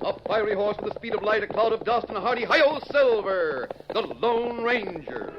A fiery horse with the speed of light, a cloud of dust, and a hearty hi-yo Silver, the Lone Ranger.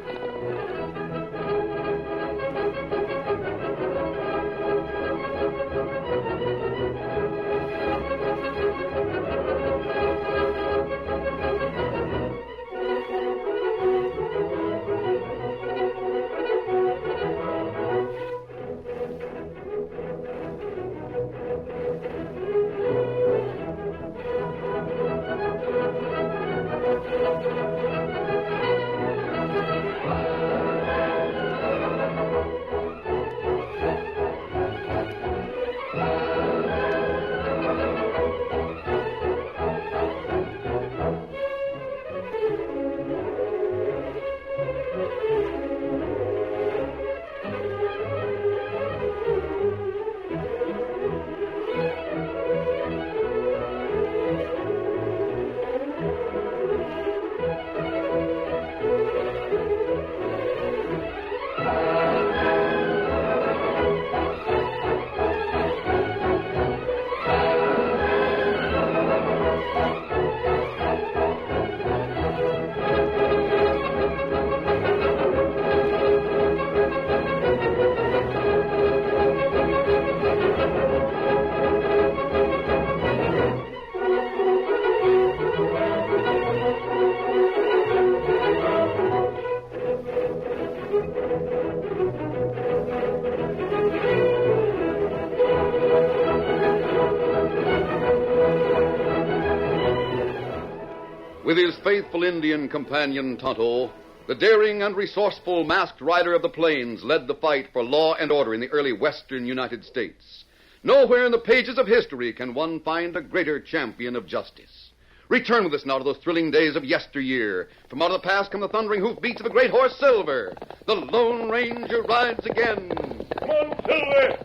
With his faithful Indian companion, Tonto, the daring and resourceful masked rider of the plains led the fight for law and order in the early western United States. Nowhere in the pages of history can one find a greater champion of justice. Return with us now to those thrilling days of yesteryear. From out of the past come the thundering hoofbeats of the great horse Silver. The Lone Ranger rides again. Come on, Silver!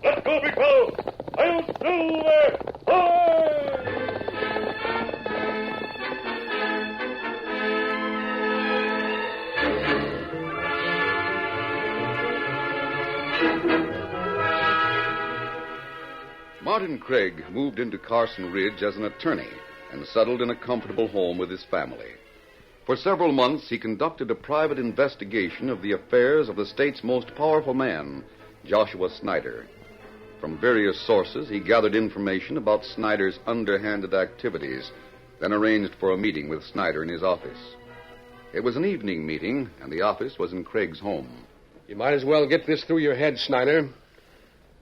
Let's go, big fellow! I'm Silver! Hi! Martin Craig moved into Carson Ridge as an attorney and settled in a comfortable home with his family. For several months, he conducted a private investigation of the affairs of the state's most powerful man, Joshua Snyder. From various sources, he gathered information about Snyder's underhanded activities, then arranged for a meeting with Snyder in his office. It was an evening meeting, and the office was in Craig's home. You might as well get this through your head, Snyder.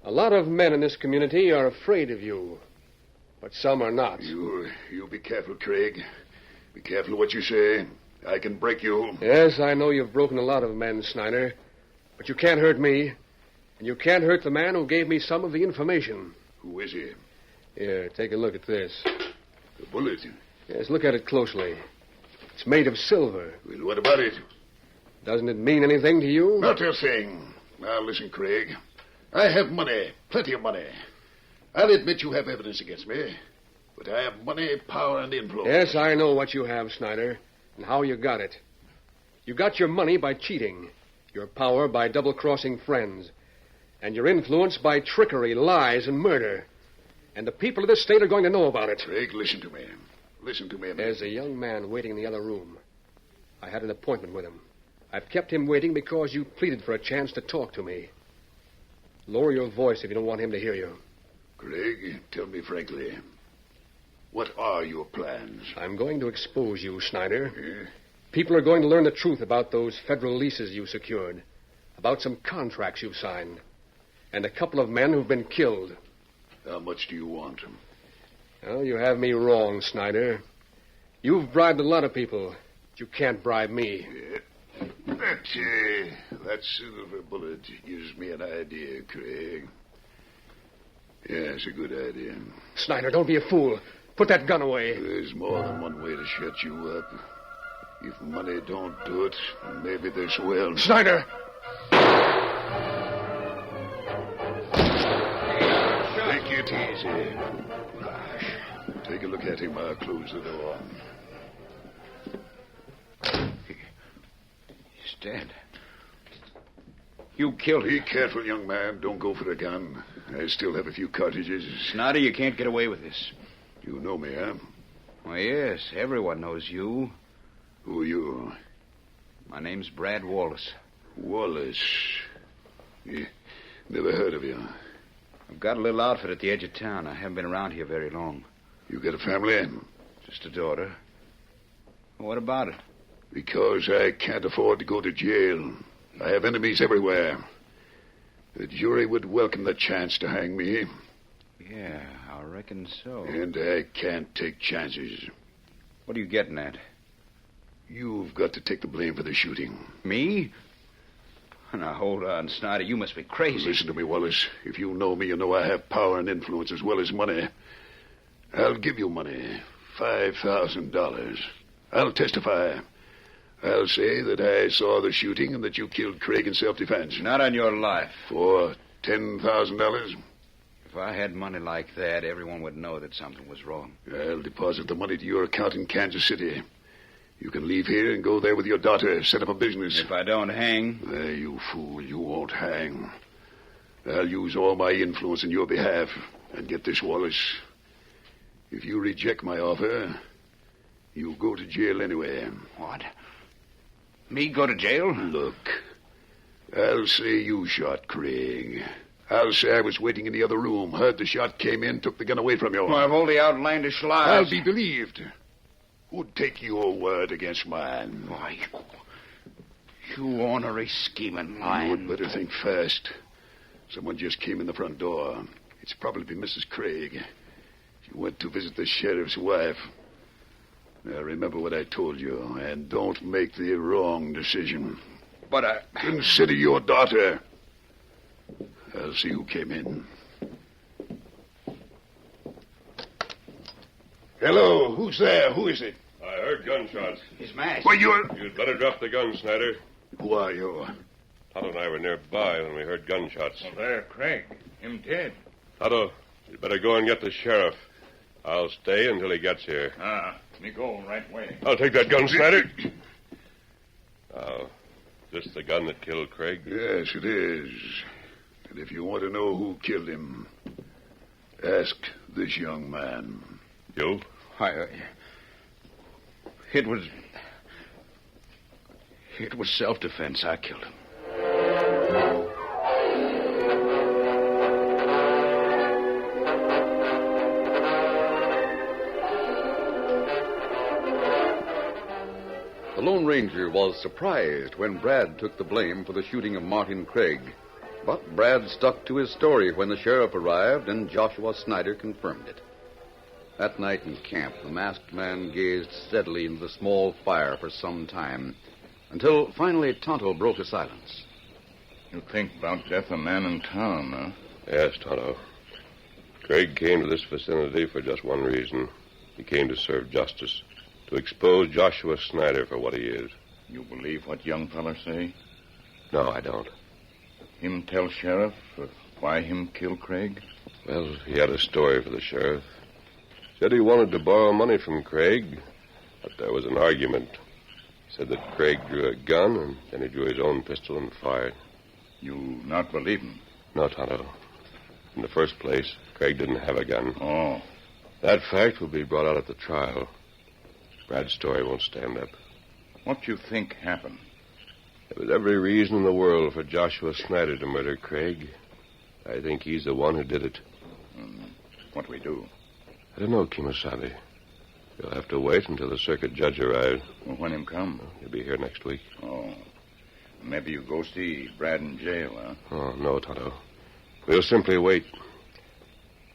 A lot of men in this community are afraid of you, but some are not. You be careful, Craig. Be careful what you say. I can break you. Yes, I know you've broken a lot of men, Snyder, but you can't hurt me, and you can't hurt the man who gave me some of the information. Who is he? Here, take a look at this. The bullet. Yes, look at it closely. It's made of silver. Well, what about it? Doesn't it mean anything to you? Not a thing. Now, listen, Craig. I have money, plenty of money. I'll admit you have evidence against me, but I have money, power, and influence. Yes, I know what you have, Snyder, and how you got it. You got your money by cheating, your power by double-crossing friends, and your influence by trickery, lies, and murder. And the people of this state are going to know about it. Craig, listen to me. Listen to me. There's a young man waiting in the other room. I had an appointment with him. I've kept him waiting because you pleaded for a chance to talk to me. Lower your voice if you don't want him to hear you. Craig, tell me frankly, what are your plans? I'm going to expose you, Snyder. Yeah? People are going to learn the truth about those federal leases you secured, about some contracts you've signed, and a couple of men who've been killed. How much do you want? Well, you have me wrong, Snyder. You've bribed a lot of people, but you can't bribe me. Yeah. That silver bullet gives me an idea, Craig. Yeah, it's a good idea. Snyder, don't be a fool. Put that gun away. There's more than one way to shut you up. If money don't do it, maybe this will. Snyder! Take it easy. Gosh. Take a look at him. I'll close the door. He's dead. You killed him. Be careful, young man. Don't go for a gun. I still have a few cartridges. Snyder, you can't get away with this. You know me, huh? Well, yes, everyone knows you. Who are you? My name's Brad Wallace. Wallace. Yeah, never heard of you. I've got a little outfit at the edge of town. I haven't been around here very long. You got a family? Just a daughter. What about it? Because I can't afford to go to jail. I have enemies everywhere. The jury would welcome the chance to hang me. Yeah, I reckon so. And I can't take chances. What are you getting at? You've got to take the blame for the shooting. Me? Now, hold on, Snyder. You must be crazy. Listen to me, Wallace. If you know me, you know I have power and influence as well as money. I'll give you money. $5,000. I'll testify. I'll say that I saw the shooting and that you killed Craig in self-defense. Not on your life. For $10,000? If I had money like that, everyone would know that something was wrong. I'll deposit the money to your account in Kansas City. You can leave here and go there with your daughter, set up a business. If I don't hang... You fool, you won't hang. I'll use all my influence in your behalf. And get this, Wallace. If you reject my offer, you go to jail anyway. What? Me go to jail? Look, I'll say you shot Craig. I'll say I was waiting in the other room, heard the shot, came in, took the gun away from you. Well, I've only outlandish lies. I'll be believed. Who'd take your word against mine? Why, you ornery scheming lion. You'd better think fast. Someone just came in the front door. It's probably Mrs. Craig. She went to visit the sheriff's wife. Now, remember what I told you, and don't make the wrong decision. But I... Consider your daughter. I'll see who came in. Hello, who's there? Who is it? I heard gunshots. He's masked. Well, you're... You'd better drop the gun, Snyder. Who are you? Tonto and I were nearby when we heard gunshots. Well, there, Craig. Him dead. Tonto, you'd better go and get the sheriff. I'll stay until he gets here. Me go right way. I'll take that gun, Snyder. Now, is this the gun that killed Craig? Yes, it is. And if you want to know who killed him, ask this young man. You? It was self-defense. I killed him. The Lone Ranger was surprised when Brad took the blame for the shooting of Martin Craig. But Brad stuck to his story when the sheriff arrived and Joshua Snyder confirmed it. That night in camp, the masked man gazed steadily into the small fire for some time, until finally Tonto broke the silence. You think about death a man in town, huh? Yes, Tonto. Craig came to this vicinity for just one reason. He came to serve justice, to expose Joshua Snyder for what he is. You believe what young feller say? No, I don't. Him tell sheriff why him kill Craig? Well, he had a story for the sheriff. Said he wanted to borrow money from Craig, but there was an argument. Said that Craig drew a gun, and then he drew his own pistol and fired. You not believe him? No, Tonto. In the first place, Craig didn't have a gun. Oh. That fact will be brought out at the trial. Brad's story won't stand up. What you think happened? There was every reason in the world for Joshua Snyder to murder Craig. I think he's the one who did it. What we do? I don't know, Kemosabe. You'll have to wait until the circuit judge arrives. Well, when him come? He'll be here next week. Oh. Maybe you go see Brad in jail, huh? Oh, no, Tonto. We'll simply wait.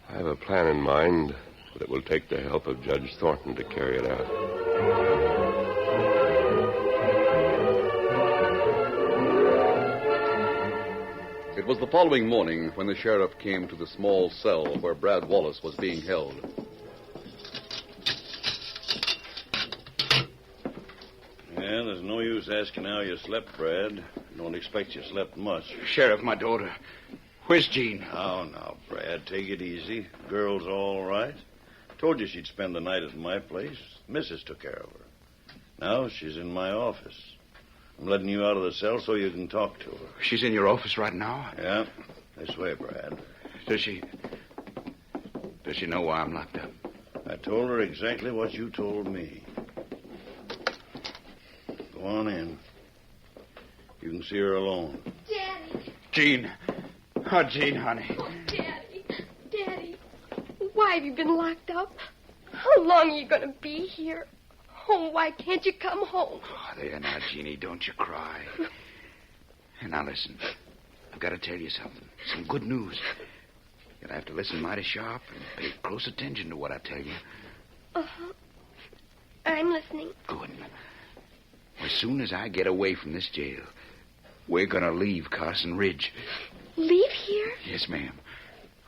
I have a plan in mind, but it will take the help of Judge Thornton to carry it out. It was the following morning when the sheriff came to the small cell where Brad Wallace was being held. Yeah, there's no use asking how you slept, Brad. Don't expect you slept much. Sheriff, my daughter. Where's Jean? Oh, now, Brad, take it easy. Girl's all right. Told you she'd spend the night at my place. Mrs. took care of her. Now she's in my office. I'm letting you out of the cell so you can talk to her. She's in your office right now? Yeah, this way, Brad. Does she know why I'm locked up? I told her exactly what you told me. Go on in. You can see her alone. Daddy. Jean. Oh, Jean, honey. Oh, Daddy. Why have you been locked up? How long are you going to be here? Oh, why can't you come home? Oh, there now, Jeannie. Don't you cry. And now listen. I've got to tell you something. Some good news. You'll have to listen mighty sharp and pay close attention to what I tell you. Uh-huh. I'm listening. Good. As soon as I get away from this jail, we're going to leave Carson Ridge. Leave here? Yes, ma'am.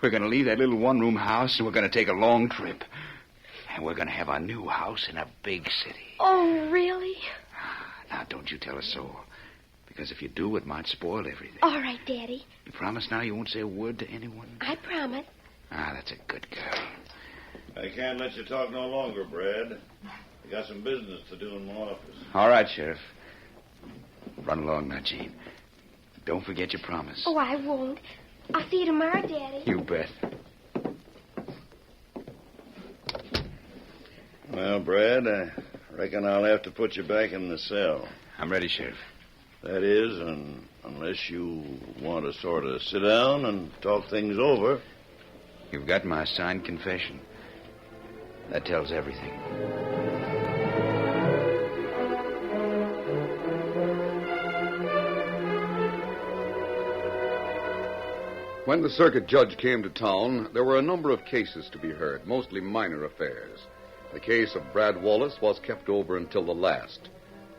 We're going to leave that little one-room house, and we're going to take a long trip. And we're going to have our new house in a big city. Oh, really? Now, don't you tell us so. Because if you do, it might spoil everything. All right, Daddy. You promise now you won't say a word to anyone? I promise. That's a good girl. I can't let you talk no longer, Brad. I got some business to do in my office. All right, Sheriff. Run along now, Jean. Don't forget your promise. Oh, I won't. I'll see you tomorrow, Daddy. You bet. Well, Brad, I reckon I'll have to put you back in the cell. I'm ready, Sheriff. That is, unless you want to sort of sit down and talk things over. You've got my signed confession. That tells everything. When the circuit judge came to town, there were a number of cases to be heard, mostly minor affairs. The case of Brad Wallace was kept over until the last.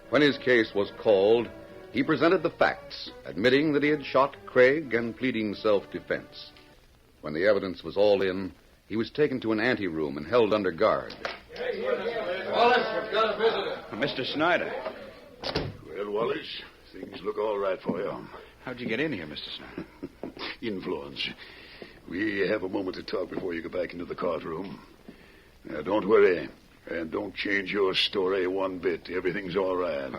When his case was called, he presented the facts, admitting that he had shot Craig and pleading self-defense. When the evidence was all in, he was taken to an anteroom and held under guard. Wallace, we've got a visitor. Mr. Snyder. Well, Wallace, things look all right for you. How'd you get in here, Mr. Snyder? Influence. We have a moment to talk before you go back into the courtroom. Now, don't worry. And don't change your story one bit. Everything's all right.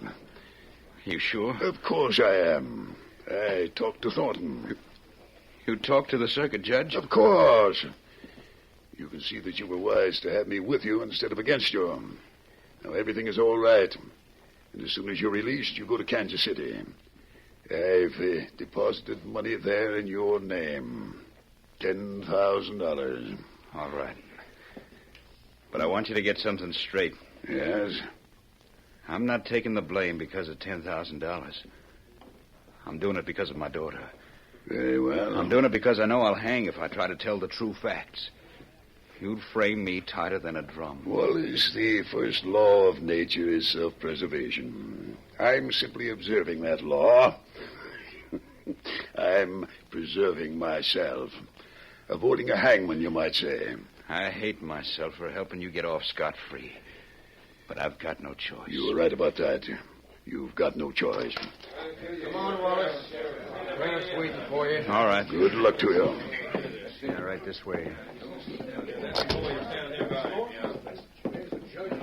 You sure? Of course I am. I talked to Thornton. You talked to the circuit judge? Of course. You can see that you were wise to have me with you instead of against you. Now, everything is all right. And as soon as you're released, you go to Kansas City. I've deposited money there in your name. $10,000. All right. But I want you to get something straight. Yes? I'm not taking the blame because of $10,000. I'm doing it because of my daughter. Very well. I'm doing it because I know I'll hang if I try to tell the true facts. You'd frame me tighter than a drum. Wallace, the first law of nature is self-preservation. I'm simply observing that law. I'm preserving myself. Avoiding a hangman, you might say. I hate myself for helping you get off scot-free. But I've got no choice. You were right about that. You've got no choice. Come on, Wallace. Brand's waiting for you. All right. Good luck to you. Yeah, right this way.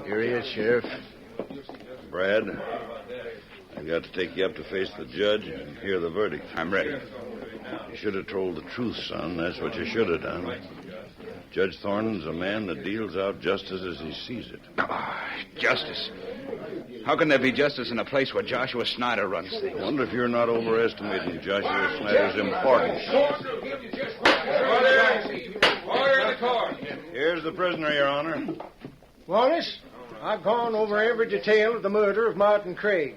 Here he is, Sheriff. Brad, I've got to take you up to face the judge and hear the verdict. I'm ready. You should have told the truth, son. That's what you should have done. Judge Thornton's a man that deals out justice as he sees it. Justice. How can there be justice in a place where Joshua Snyder runs things? I wonder if you're not overestimating Joshua Snyder's importance. Order in the court. Here's the prisoner, Your Honor. Wallace, I've gone over every detail of the murder of Martin Craig.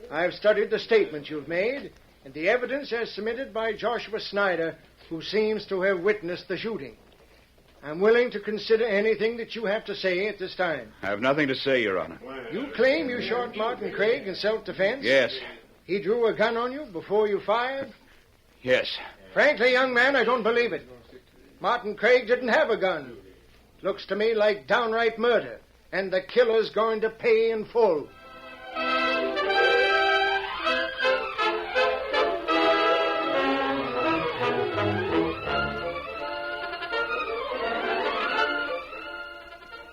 I've studied the statements you've made and the evidence as submitted by Joshua Snyder, who seems to have witnessed the shooting. I'm willing to consider anything that you have to say at this time. I have nothing to say, Your Honor. You claim you shot Martin Craig in self-defense? Yes. He drew a gun on you before you fired? Yes. Frankly, young man, I don't believe it. Martin Craig didn't have a gun. Looks to me like downright murder, and the killer's going to pay in full.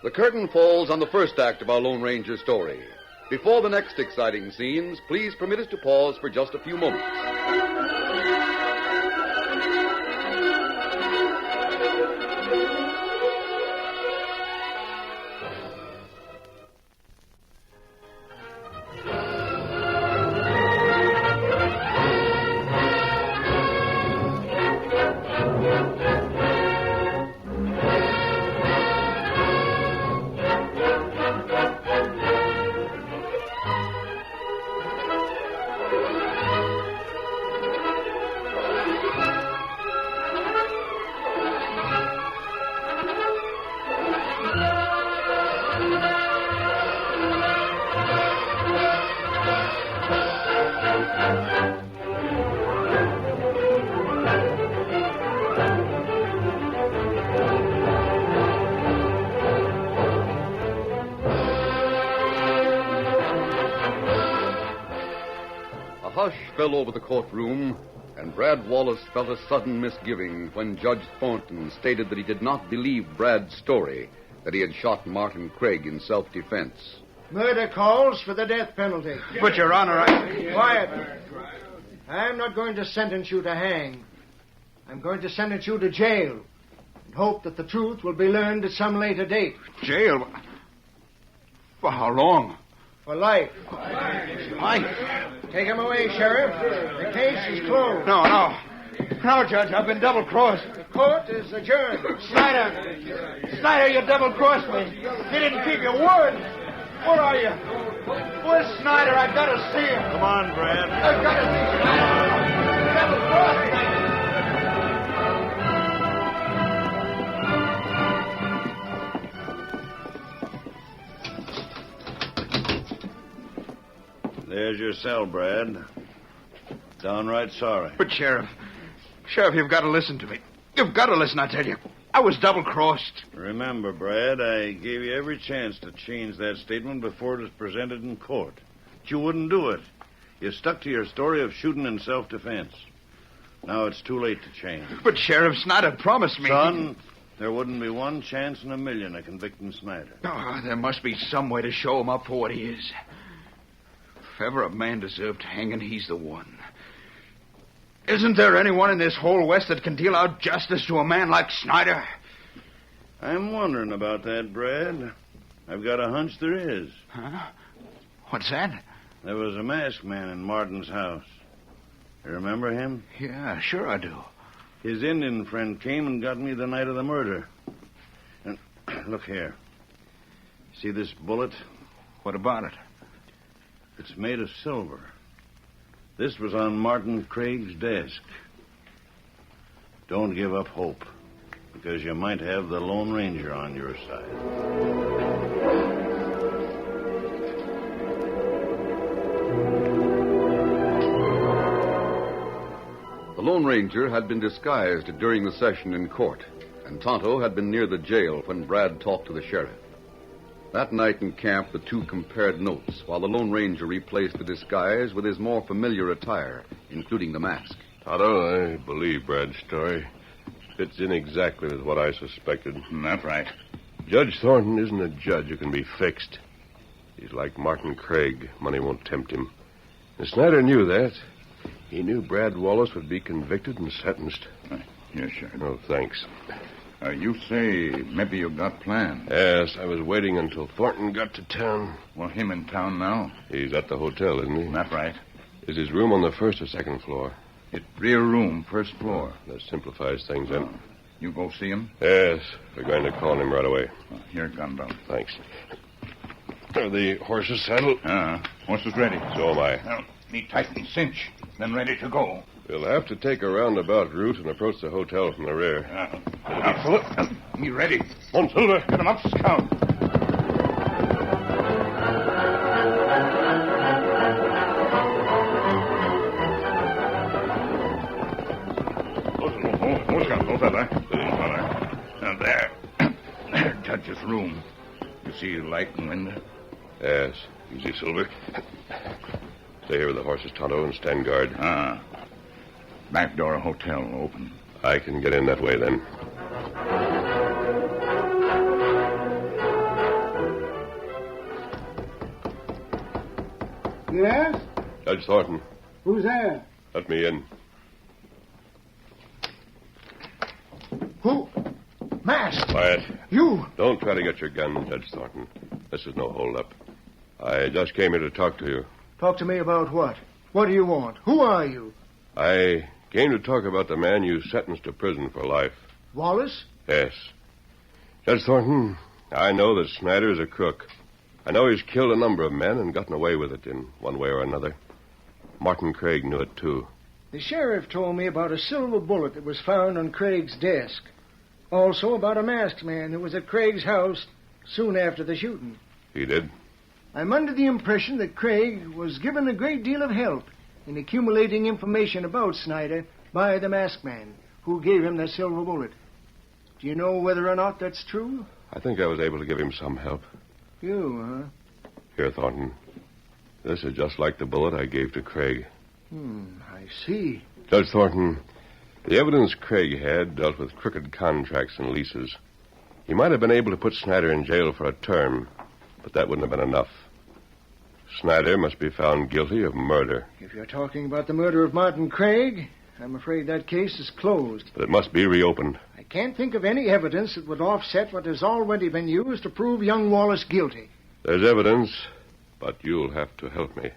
The curtain falls on the first act of our Lone Ranger story. Before the next exciting scenes, please permit us to pause for just a few moments. A hush fell over the courtroom, and Brad Wallace felt a sudden misgiving when Judge Thornton stated that he did not believe Brad's story, that he had shot Martin Craig in self-defense. Murder calls for the death penalty. But, Your Honor, Quiet. I'm not going to sentence you to hang. I'm going to sentence you to jail and hope that the truth will be learned at some later date. Jail? For how long? For life. Life? Take him away, Sheriff. The case is closed. No, Judge, I've been double-crossed. The court is adjourned. Snyder, you double-crossed me. You didn't keep your word. Where are you? Where's Snyder? I've got to see him. Come on, Brad. I've got to see Snyder. Double-crossed me. There's your cell, Brad. Downright sorry. But, Sheriff, you've got to listen to me. You've got to listen, I tell you. I was double-crossed. Remember, Brad, I gave you every chance to change that statement before it was presented in court. But you wouldn't do it. You stuck to your story of shooting in self-defense. Now it's too late to change. But, Sheriff, Snyder promised me... Son, there wouldn't be one chance in a million of convicting Snyder. Oh, there must be some way to show him up for what he is. If ever a man deserved hanging, he's the one. Isn't there anyone in this whole West that can deal out justice to a man like Snyder? I'm wondering about that, Brad. I've got a hunch there is. Huh? What's that? There was a masked man in Martin's house. You remember him? Yeah, sure I do. His Indian friend came and got me the night of the murder. And look here. See this bullet? What about it? It's made of silver. This was on Martin Craig's desk. Don't give up hope, because you might have the Lone Ranger on your side. The Lone Ranger had been disguised during the session in court, and Tonto had been near the jail when Brad talked to the sheriff. That night in camp, the two compared notes, while the Lone Ranger replaced the disguise with his more familiar attire, including the mask. Tonto, I believe Brad's story. Fits in exactly with what I suspected. That's right. Judge Thornton isn't a judge who can be fixed. He's like Martin Craig. Money won't tempt him. And Snyder knew that. He knew Brad Wallace would be convicted and sentenced. Yes, sir. No, thanks. You say maybe you got plans. Yes, I was waiting until Thornton got to town. Well, him in town now? He's at the hotel, isn't he? That's right. Is his room on the first or second floor? It's rear room, first floor. That simplifies things, then. You go see him? Yes, we're going to call him right away. Here it comes, Bill. Thanks. Are the horses saddled? Horses ready. So am I. Now, me tighten cinch, then ready to go. We'll have to take a roundabout route and approach the hotel from the rear. Now, Philip, me ready. On, Silver. Get him up, Scout. Hold that. Now, there. There, Judge's room. You see the light and window? Yes. Easy, Silver. Stay here with the horses, Tonto, and stand guard. Back door of hotel open. I can get in that way, then. Yes? Judge Thornton, Who's there? let me in. Who? Masked. Quiet. You. Don't try to get your gun, Judge Thornton. This is no holdup. I just came here to talk to you. Talk to me about what? What do you want? Who are you? I came to talk about the man you sentenced to prison for life. Wallace? Yes. Judge Thornton, I know that Snyder is a crook. I know he's killed a number of men and gotten away with it in one way or another. Martin Craig knew it, too. The sheriff told me about a silver bullet that was found on Craig's desk. Also about a masked man who was at Craig's house soon after the shooting. He did? I'm under the impression that Craig was given a great deal of help in accumulating information about Snyder by the masked man who gave him the silver bullet. Do you know whether or not that's true? I think I was able to give him some help. You, huh? Here, Thornton. This is just like the bullet I gave to Craig. I see. Judge Thornton, the evidence Craig had dealt with crooked contracts and leases. He might have been able to put Snyder in jail for a term, but that wouldn't have been enough. Snyder must be found guilty of murder. If you're talking about the murder of Martin Craig, I'm afraid that case is closed. But it must be reopened. I can't think of any evidence that would offset what has already been used to prove young Wallace guilty. There's evidence, but you'll have to help me.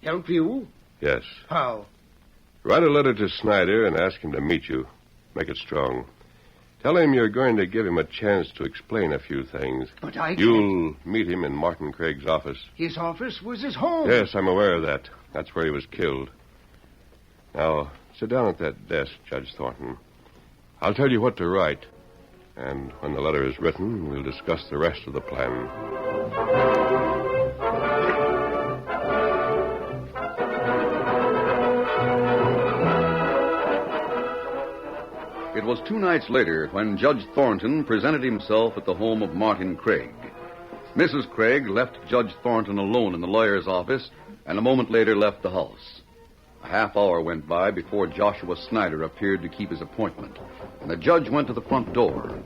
Help you? Yes. How? Write a letter to Snyder and ask him to meet you. Make it strong. Tell him you're going to give him a chance to explain a few things. But I can't. You'll meet him in Martin Craig's office. His office was his home. Yes, I'm aware of that. That's where he was killed. Now, sit down at that desk, Judge Thornton. I'll tell you what to write. And when the letter is written, we'll discuss the rest of the plan. It was 2 nights later when Judge Thornton presented himself at the home of Martin Craig. Mrs. Craig left Judge Thornton alone in the lawyer's office and a moment later left the house. A half hour went by before Joshua Snyder appeared to keep his appointment, and the judge went to the front door.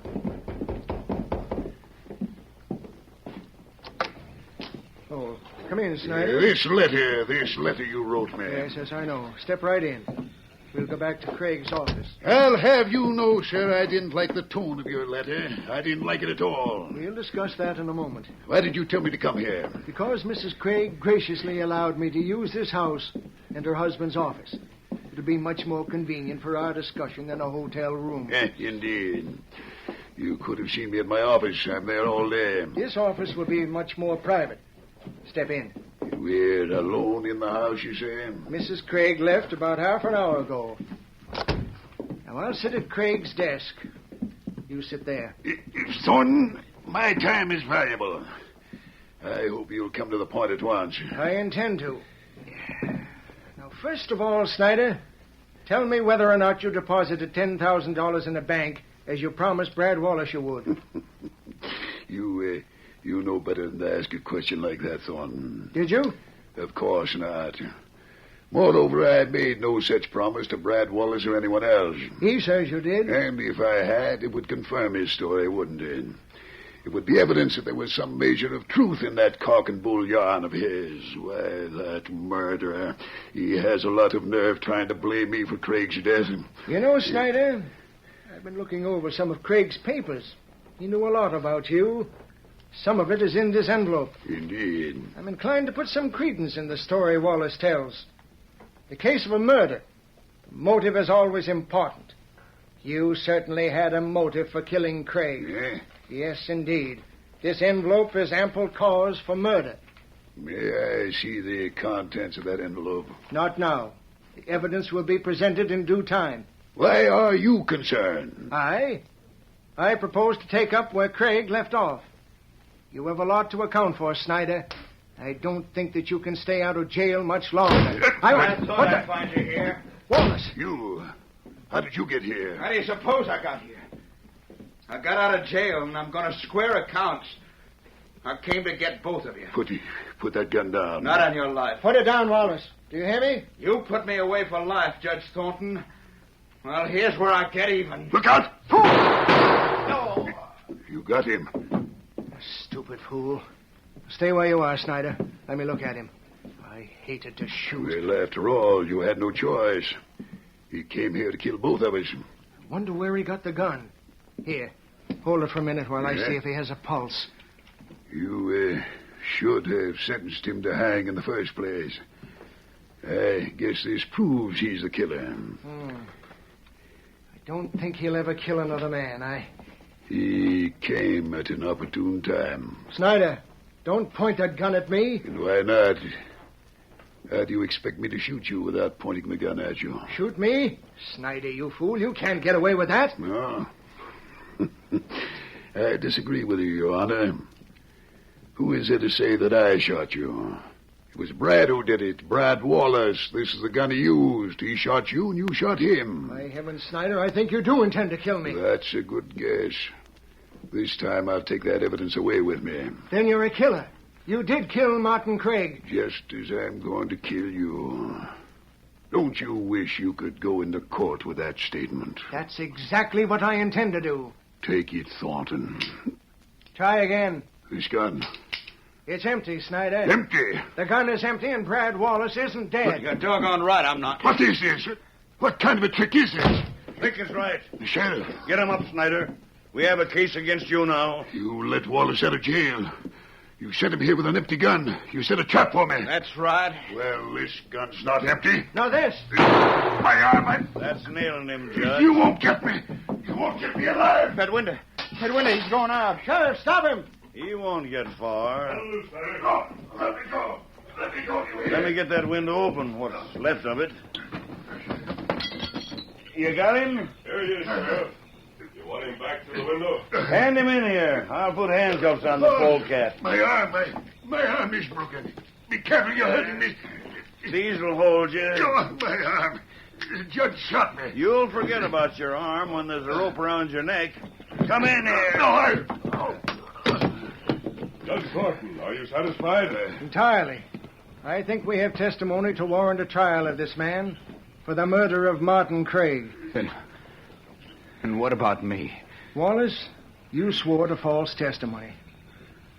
Oh, come in, Snyder. This letter you wrote me. Yes, I know. Step right in. We'll go back to Craig's office. I'll have you know, sir, I didn't like the tone of your letter. I didn't like it at all. We'll discuss that in a moment. Why did you tell me to come here? Because Mrs. Craig graciously allowed me to use this house and her husband's office. It'll be much more convenient for our discussion than a hotel room. Indeed. You could have seen me at my office. I'm there all day. This office will be much more private. Step in. We're alone in the house, you say? Mrs. Craig left about half an hour ago. Now, I'll sit at Craig's desk. You sit there. Thornton, my time is valuable. I hope you'll come to the point at once. I intend to. Now, first of all, Snyder, tell me whether or not you deposited $10,000 in the bank as you promised Brad Wallace you would. You know better than to ask a question like that, Thornton. Did you? Of course not. Moreover, I made no such promise to Brad Wallace or anyone else. He says you did. And if I had, it would confirm his story, wouldn't it? It would be evidence that there was some measure of truth in that cock and bull yarn of his. Why, that murderer, he has a lot of nerve trying to blame me for Craig's death. You know, Snyder, I've been looking over some of Craig's papers. He knew a lot about you. Some of it is in this envelope. Indeed. I'm inclined to put some credence in the story Wallace tells. The case of a murder. The motive is always important. You certainly had a motive for killing Craig. Yeah? Yes, indeed. This envelope is ample cause for murder. May I see the contents of that envelope? Not now. The evidence will be presented in due time. Why are you concerned? I propose to take up where Craig left off. You have a lot to account for, Snyder. I don't think that you can stay out of jail much longer. I thought I'd find you here. Wallace! You? How did you get here? How do you suppose I got here? I got out of jail, and I'm going to square accounts. I came to get both of you. Put that gun down. Not on your life. Put it down, Wallace. Do you hear me? You put me away for life, Judge Thornton. Well, here's where I get even. Look out! No! You got him. Stupid fool. Stay where you are, Snyder. Let me look at him. I hated to shoot. Well, after all, you had no choice. He came here to kill both of us. Wonder where he got the gun. Here, hold it for a minute while I Yeah? see if he has a pulse. You should have sentenced him to hang in the first place. I guess this proves he's the killer. I don't think he'll ever kill another man. He came at an opportune time. Snyder, don't point that gun at me. And why not? How do you expect me to shoot you without pointing the gun at you? Shoot me? Snyder, you fool. You can't get away with that. No. I disagree with you, Your Honor. Who is there to say that I shot you? It was Brad who did it. Brad Wallace. This is the gun he used. He shot you, and you shot him. By heavens, Snyder, I think you do intend to kill me. That's a good guess. This time I'll take that evidence away with me. Then you're a killer. You did kill Martin Craig. Just as I'm going to kill you. Don't you wish you could go into court with that statement? That's exactly what I intend to do. Take it, Thornton. Try again. This gun. It's empty, Snyder. Empty. The gun is empty and Brad Wallace isn't dead. You're doggone right, I'm not. What is this? What kind of a trick is this? Vic is right. The sheriff. Get him up, Snyder. We have a case against you now. You let Wallace out of jail. You sent him here with an empty gun. You set a trap for me. That's right. Well, this gun's not empty. Now this. My arm. That's nailing him, Judge. You won't get me. You won't get me alive. That window, he's going out. Sheriff, stop him. He won't get far. No, let me go. Let me go. Let me get that window open, what's left of it. You got him? There he is, Sheriff. You want him back through the window? Hand him in here. I'll put handcuffs on the polecat. My arm is broken. Be careful, you're hurting me. These'll hold you. Oh, my arm. The judge shot me. You'll forget about your arm when there's a rope around your neck. Come in here. No, Judge Thornton, are you satisfied? Entirely. I think we have testimony to warrant a trial of this man for the murder of Martin Craig. And what about me? Wallace, you swore to false testimony.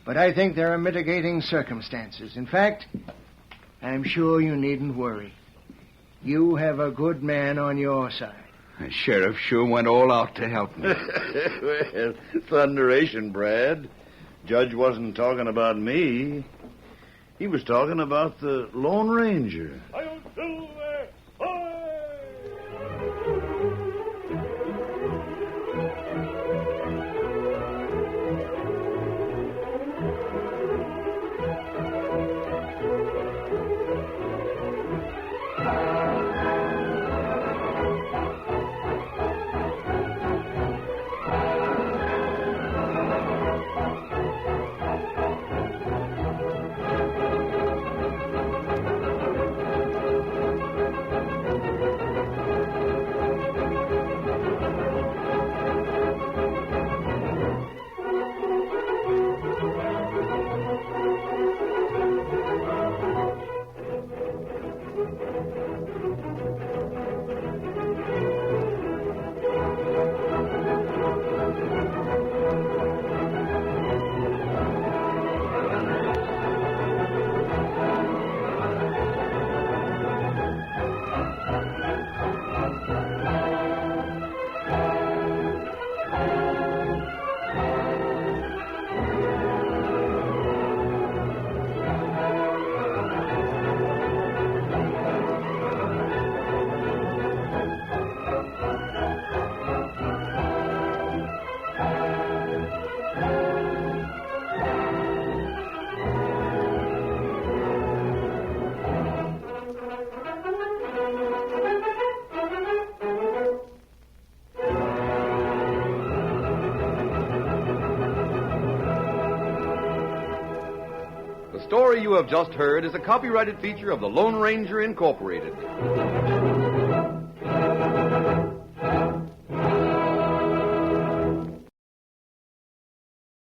But I think there are mitigating circumstances. In fact, I'm sure you needn't worry. You have a good man on your side. The sheriff sure went all out to help me. Well, thunderation, Brad. Judge wasn't talking about me. He was talking about the Lone Ranger. The story you have just heard is a copyrighted feature of the Lone Ranger Incorporated.